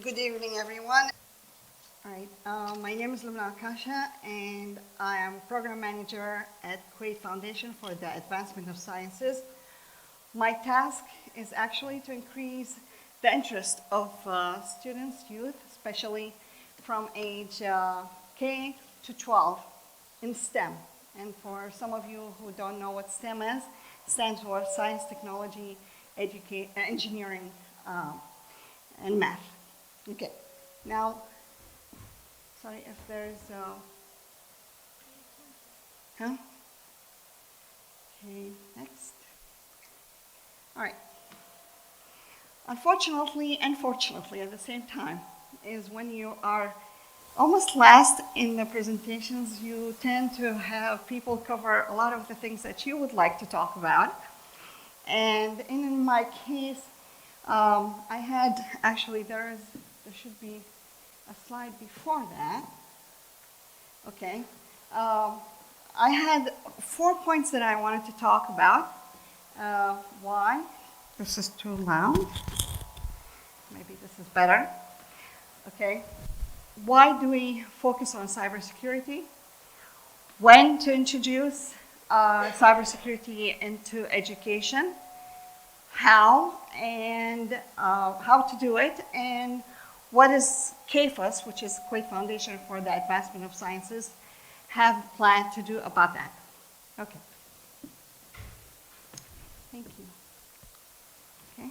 Good evening, everyone. All right, my name is Lobnah Okashah, and I am Program Manager at Kuwait Foundation for the Advancement of Sciences. My task is actually to increase the interest of students, youth, especially from age K to 12 in STEM. And for some of you who don't know what STEM is, it stands for Science, Technology, Engineering, and Math. Okay, now, sorry if there's, huh? Okay, next. All right. Unfortunately and fortunately at the same time is when you are almost last in the presentations, you tend to have people cover a lot of the things that you would like to talk about. And in my case, I had actually there should be a slide before that. Okay. I had 4 points that I wanted to talk about. Why? This is too loud. Maybe this is better. Okay. Why do we focus on cybersecurity? When to introduce cybersecurity into education? How and how to do it? And what is KFAS, which is Kuwait Foundation for the Advancement of Sciences, have planned to do about that? Okay. Thank you. Okay.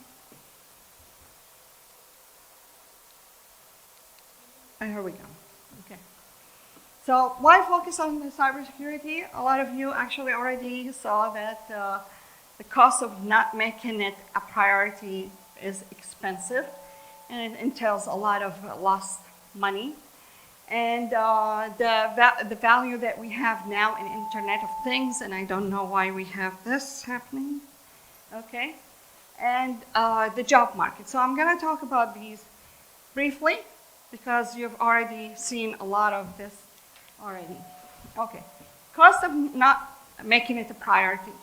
Here we go. Okay. So why focus on the cybersecurity? A lot of you actually already saw that the cost of not making it a priority is expensive, and it entails a lot of lost money. And the value that we have now in Internet of Things, and I don't know why we have this happening, okay? And the job market. So I'm going to talk about these briefly because you've already seen a lot of this already. Okay, cost of not making it a priority.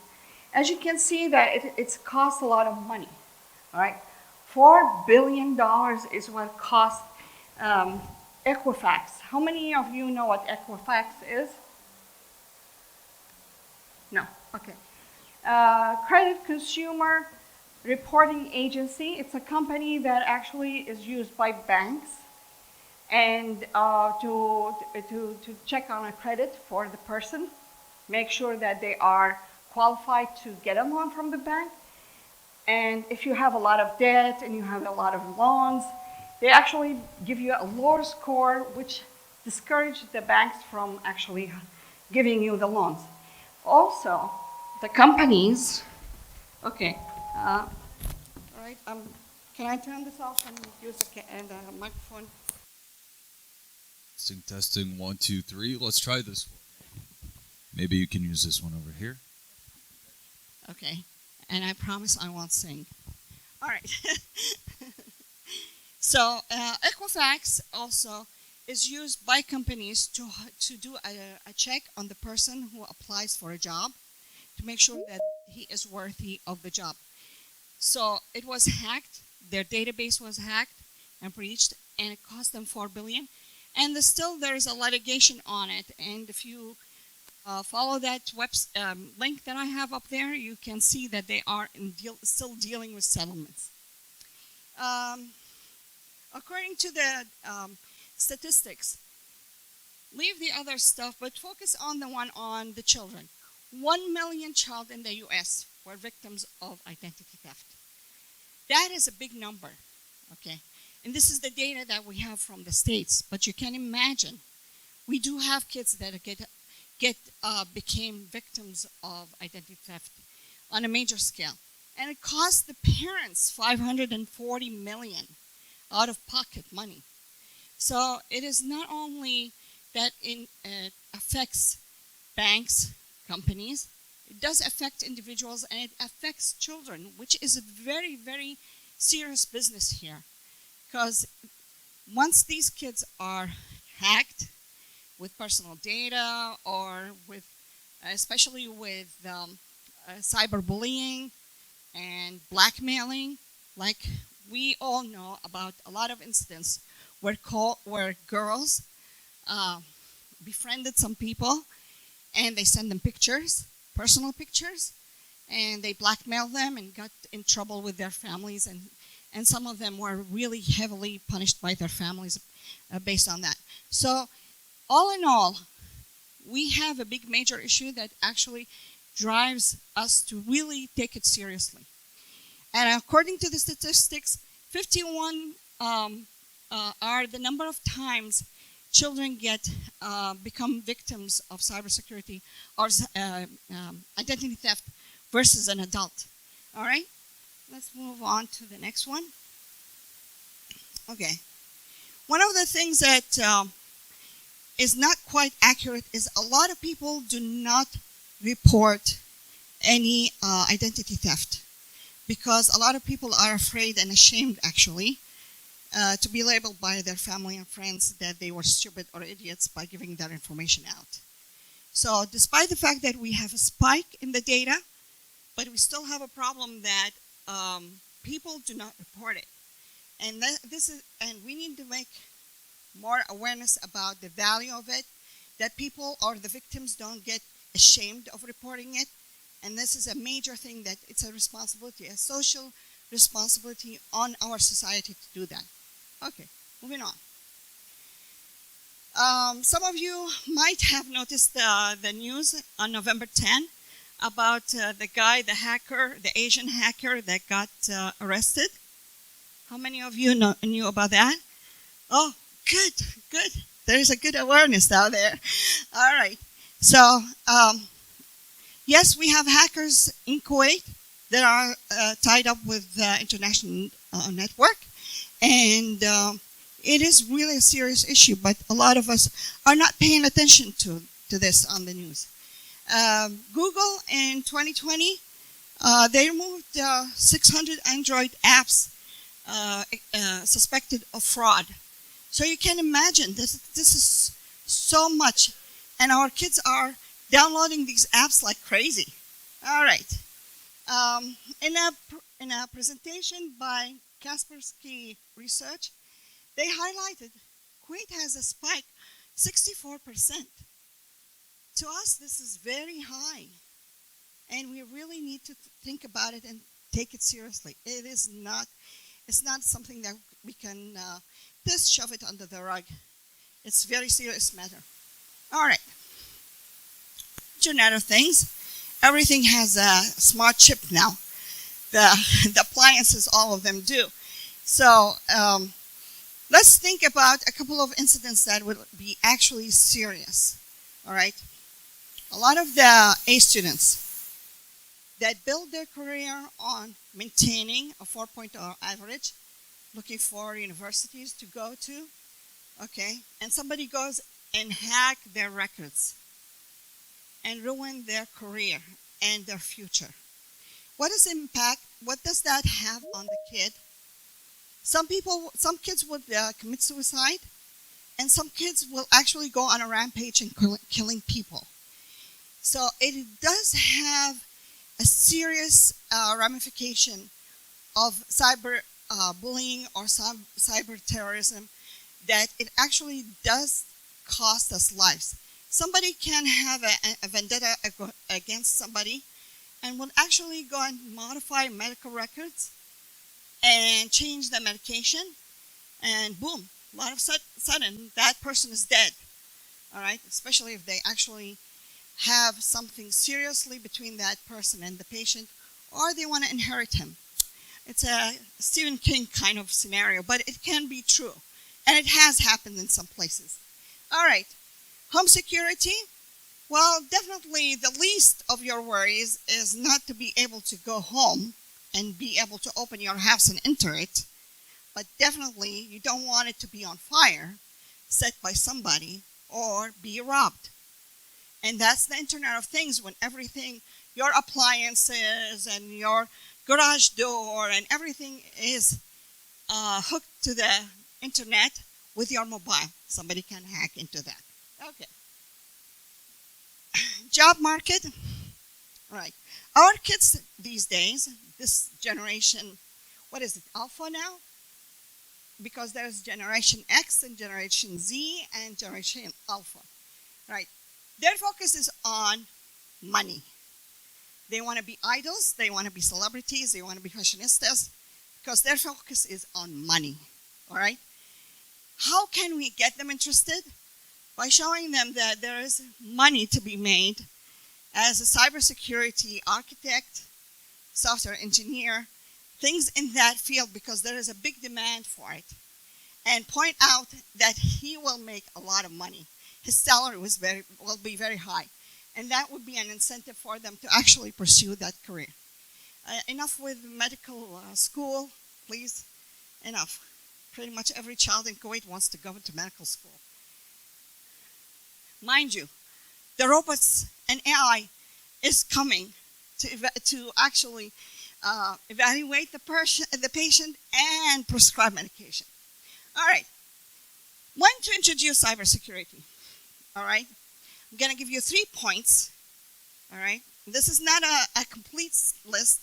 As you can see that it's cost a lot of money, all right? $4 billion is what cost Equifax. How many of you know what Equifax is? No, okay. Credit Consumer Reporting Agency. It's a company that actually is used by banks and to check on a credit for the person, make sure that they are qualified to get a loan from the bank. And if you have a lot of debt and you have a lot of loans, they actually give you a lower score, which discourages the banks from actually giving you the loans. Also, the companies, okay, all right, can I turn this off and use the microphone? Testing, 1, 2, 3. Let's try this one. Maybe you can use this one over here. Okay, and I promise I won't sing. All right. So Equifax also is used by companies to do a check on the person who applies for a job to make sure that he is worthy of the job. So it was hacked, their database was hacked and breached, and it cost them $4 billion. And still there's a litigation on it. And if you follow that link that I have up there, you can see that they are still dealing with settlements. According to the statistics, leave the other stuff, but focus on the one on the children. 1 million children in the U.S. were victims of identity theft. That is a big number, okay? And this is the data that we have from the States, but you can imagine we do have kids that became victims of identity theft on a major scale. And it cost the parents $540 million out of pocket money. So it is not only that it affects banks, companies, it does affect individuals, and it affects children, which is a very, very serious business here. Because once these kids are hacked with personal data or with, especially with cyberbullying and blackmailing, like we all know about a lot of incidents where girls befriended some people, and they send them pictures, personal pictures, and they blackmailed them and got in trouble with their families, and some of them were really heavily punished by their families based on that. So all in all, we have a big major issue that actually drives us to really take it seriously. And according to the statistics, 51 are the number of times children become victims of cybersecurity or identity theft versus an adult. All right, let's move on to the next one. Okay, one of the things that is not quite accurate is a lot of people do not report any identity theft, because a lot of people are afraid and ashamed, actually, to be labeled by their family and friends that they were stupid or idiots by giving their information out. So despite the fact that we have a spike in the data, but we still have a problem that people do not report it. And we need to make more awareness about the value of it, that people or the victims don't get ashamed of reporting it. And this is a major thing, that it's a responsibility, a social responsibility on our society to do that. Okay, moving on. Some of you might have noticed the news on November 10 about the guy, the hacker, the Asian hacker that got arrested. How many of you knew about that? Oh, good, good. There's a good awareness out there. All right. So, yes, we have hackers in Kuwait that are tied up with the international network. And it is really a serious issue, but a lot of us are not paying attention to this on the news. Google in 2020, they removed 600 Android apps suspected of fraud. So you can imagine, this is so much. And our kids are downloading these apps like crazy. All right. In a presentation by Kaspersky Research, they highlighted Kuwait has a spike 64%. To us, this is very high, and we really need to think about it and take it seriously. It's not something that we can just shove it under the rug. It's a very serious matter. All right. Internet of Things. Everything has a smart chip now. The appliances, all of them do. So let's think about a couple of incidents that would be actually serious. All right. A lot of the A students that build their career on maintaining a 4.0 average, looking for universities to go to, okay, and somebody goes and hack their records and ruin their career and their future. What does that have on the kid? Some kids would commit suicide, and some kids will actually go on a rampage and killing people. So it does have a serious ramification of cyber bullying or cyber terrorism, that it actually does cost us lives. Somebody can have a vendetta against somebody and will actually go and modify medical records and change the medication, and boom, a lot of sudden that person is dead. All right, especially if they actually have something seriously between that person and the patient, or they want to inherit him. It's a Stephen King kind of scenario, but it can be true, and it has happened in some places. All right, home security. Well, definitely the least of your worries is not to be able to go home and be able to open your house and enter it, but definitely you don't want it to be on fire, set by somebody, or be robbed. And that's the Internet of Things, when everything, your appliances and your garage door and everything is hooked to the internet with your mobile. Somebody can hack into that. Okay. Job market. All right. Our kids these days, this generation, what is it, alpha now? Because there's Generation X and Generation Z and Generation Alpha, right? Their focus is on money. They want to be idols, they want to be celebrities, they want to be fashionistas, because their focus is on money, all right? How can we get them interested? By showing them that there is money to be made as a cybersecurity architect, software engineer, things in that field, because there is a big demand for it. And point out that he will make a lot of money. His salary will be very high. And that would be an incentive for them to actually pursue that career. Enough with medical school, please. Enough. Pretty much every child in Kuwait wants to go into medical school. Mind you, the robots and AI is coming to actually evaluate the patient and prescribe medication. All right. When to introduce cybersecurity? All right. I'm going to give you 3 points. All right. This is not a complete list,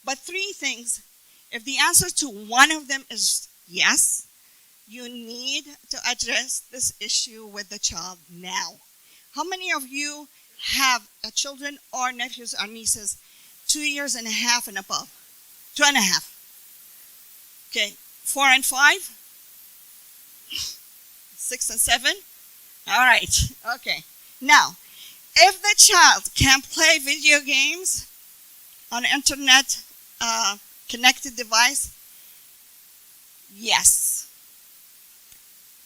but 3 things. If the answer to one of them is yes, you need to address this issue with the child now. How many of you have children or nephews or nieces 2 years and a half and above? 2.5. Okay. 4 and 5? 6 and 7? All right. Okay. Now, if the child can play video games on an internet connected device, yes.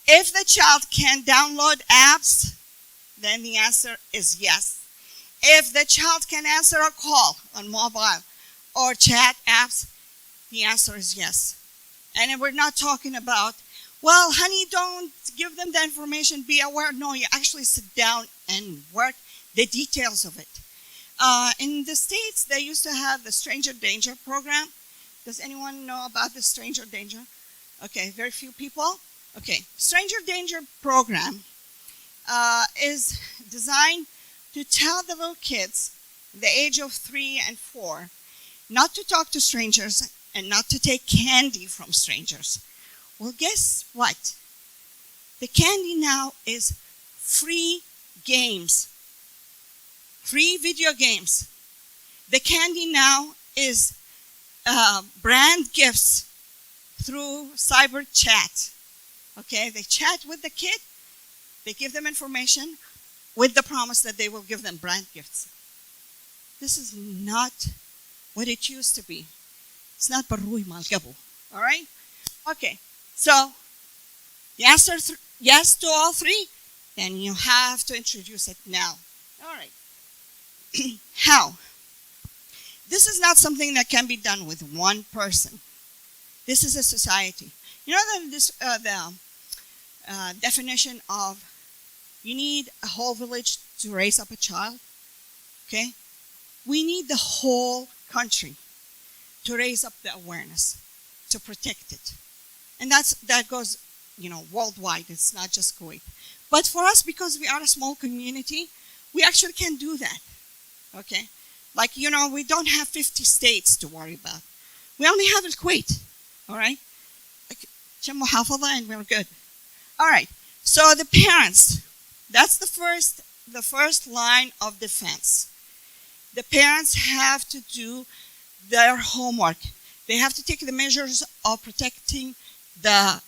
If the child can download apps, then the answer is yes. If the child can answer a call on mobile or chat apps, the answer is yes. And we're not talking about, well, honey, don't give them the information, be aware. No, you actually sit down and work the details of it. In the States, they used to have the Stranger Danger program. Does anyone know about the Stranger Danger? Okay, very few people. Okay, Stranger Danger program is designed to tell the little kids, the age of 3 and 4, not to talk to strangers and not to take candy from strangers. Well, guess what? The candy now is free games, free video games. The candy now is brand gifts through cyber chat. Okay, they chat with the kid, they give them information with the promise that they will give them brand gifts. This is not what it used to be. It's not barui mal gabo. All right? Okay. So, the answer yes to all 3, then you have to introduce it now. All right. How? This is not something that can be done with one person. This is a society. You know the definition of you need a whole village to raise up a child? Okay? We need the whole country to raise up the awareness, to protect it. And that goes, worldwide. It's not just Kuwait. But for us, because we are a small community, we actually can do that. Okay? Like, we don't have 50 states to worry about. We only have Kuwait. All right? And we're good. All right. So the parents, that's the first line of defense. The parents have to do their homework. They have to take the measures of protecting the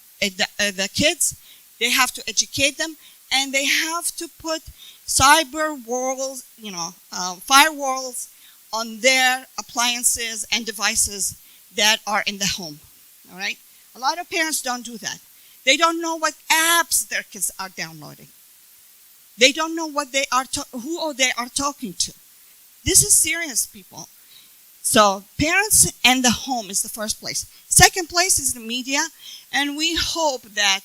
kids. They have to educate them, and they have to put cyber walls, firewalls on their appliances and devices that are in the home. All right? A lot of parents don't do that. They don't know what apps their kids are downloading. They don't know what who they are talking to. This is serious, people. So parents and the home is the first place. Second place is the media, and we hope that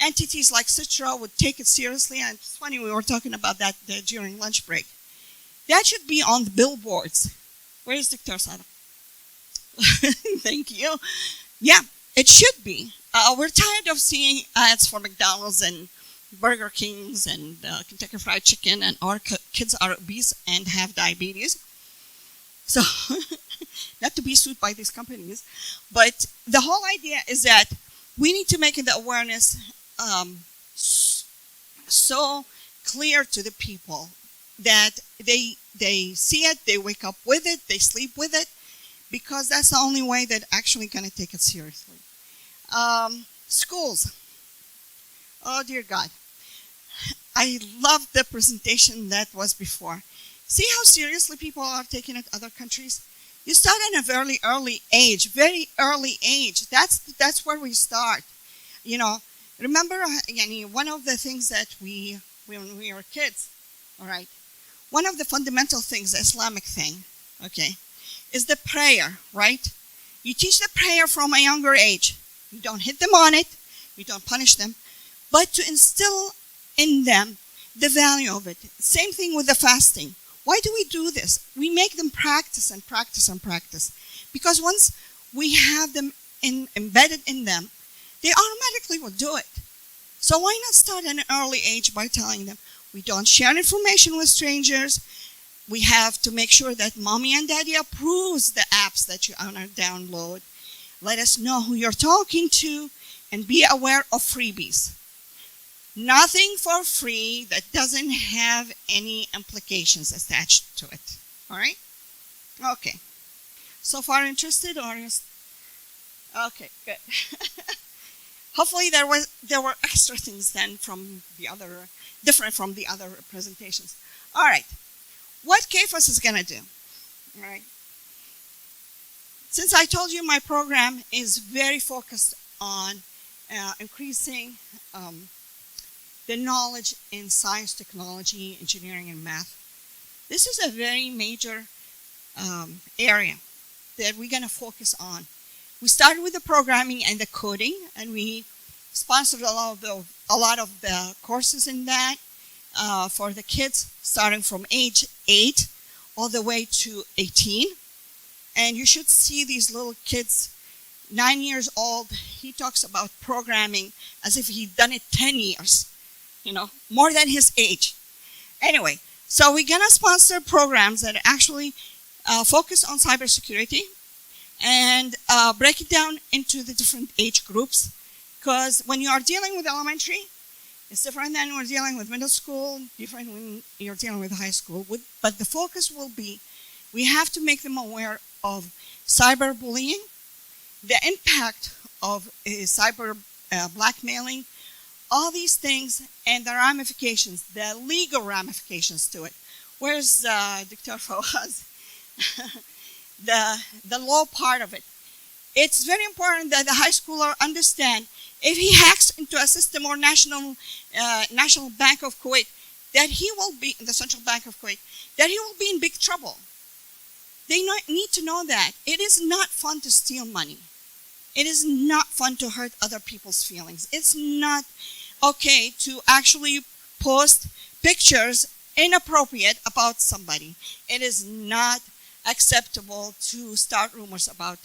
entities like CITRA would take it seriously. And it's funny, we were talking about that during lunch break. That should be on the billboards. Where is Dr. Sarah? Thank you. Yeah, it should be. We're tired of seeing ads for McDonald's and Burger Kings and Kentucky Fried Chicken, and our kids are obese and have diabetes. So not to be sued by these companies, but the whole idea is that we need to make the awareness so clear to the people that they see it, they wake up with it, they sleep with it, because that's the only way that actually going to take it seriously. Schools. Oh, dear God. I love the presentation that was before. See how seriously people are taking it other countries? You start at a very early age. That's where we start. You know, remember, one of the things that when we were kids, all right, one of the fundamental things, the Islamic thing, okay, is the prayer, right? You teach the prayer from a younger age. You don't hit them on it. You don't punish them. But to instill in them the value of it. Same thing with the fasting. Why do we do this? We make them practice and practice and practice. Because once we have them embedded in them, they automatically will do it. So why not start at an early age by telling them, we don't share information with strangers. We have to make sure that mommy and daddy approves the apps that you download. Let us know who you're talking to and be aware of freebies. Nothing for free that doesn't have any implications attached to it. All right? Okay. So far interested or is... Okay, good. Hopefully there were extra things then from the other, different from the other presentations. All right. What KFAS is going to do? All right. Since I told you my program is very focused on increasing the knowledge in science, technology, engineering, and math, this is a very major area that we're going to focus on. We started with the programming and the coding, and we sponsored a lot of the courses in that for the kids, starting from age 8 all the way to 18. And you should see these little kids, 9 years old. He talks about programming as if he'd done it 10 years, more than his age. Anyway, so we're going to sponsor programs that actually focus on cybersecurity and break it down into the different age groups. Because when you are dealing with elementary, it's different than when you're dealing with middle school, different when you're dealing with high school. But the focus will be, we have to make them aware of cyberbullying, the impact of cyber blackmailing, all these things, and the ramifications, the legal ramifications to it. Where's Dr. Fawaz? the law part of it. It's very important that the high schooler understand if he hacks into a system or National Bank of Kuwait, that he will be, the Central Bank of Kuwait, that he will be in big trouble. They need to know that. It is not fun to steal money. It is not fun to hurt other people's feelings. It's not okay to actually post pictures inappropriate about somebody. It is not acceptable to start rumors about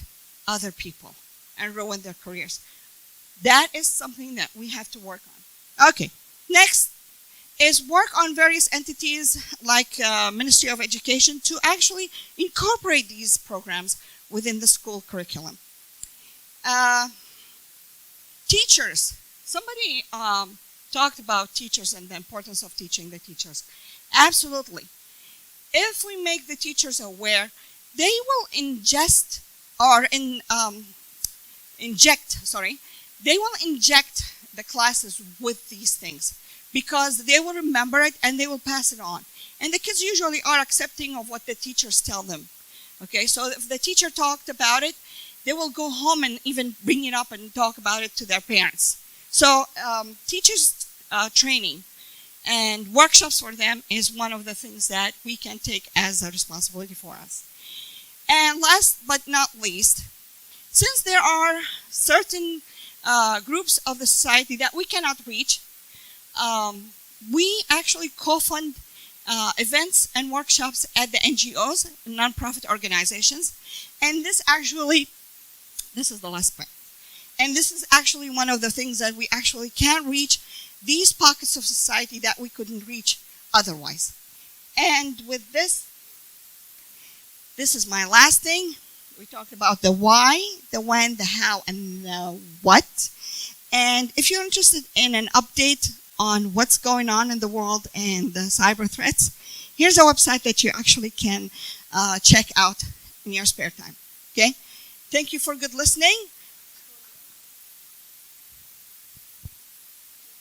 other people and ruin their careers. That is something that we have to work on. Okay, next is work on various entities like Ministry of Education to actually incorporate these programs within the school curriculum. Teachers. Somebody talked about teachers and the importance of teaching the teachers. Absolutely. If we make the teachers aware, they will inject the classes with these things because they will remember it and they will pass it on. And the kids usually are accepting of what the teachers tell them. Okay, so if the teacher talked about it, they will go home and even bring it up and talk about it to their parents. So teachers training and workshops for them is one of the things that we can take as a responsibility for us. And last but not least, since there are certain groups of the society that we cannot reach, we actually co-fund events and workshops at the NGOs, nonprofit organizations. And this is the last part. And this is actually one of the things that we actually can reach these pockets of society that we couldn't reach otherwise. And with this is my last thing. We talked about the why, the when, the how, and the what. And if you're interested in an update on what's going on in the world and the cyber threats, here's a website that you actually can check out in your spare time. Okay? Thank you for good listening.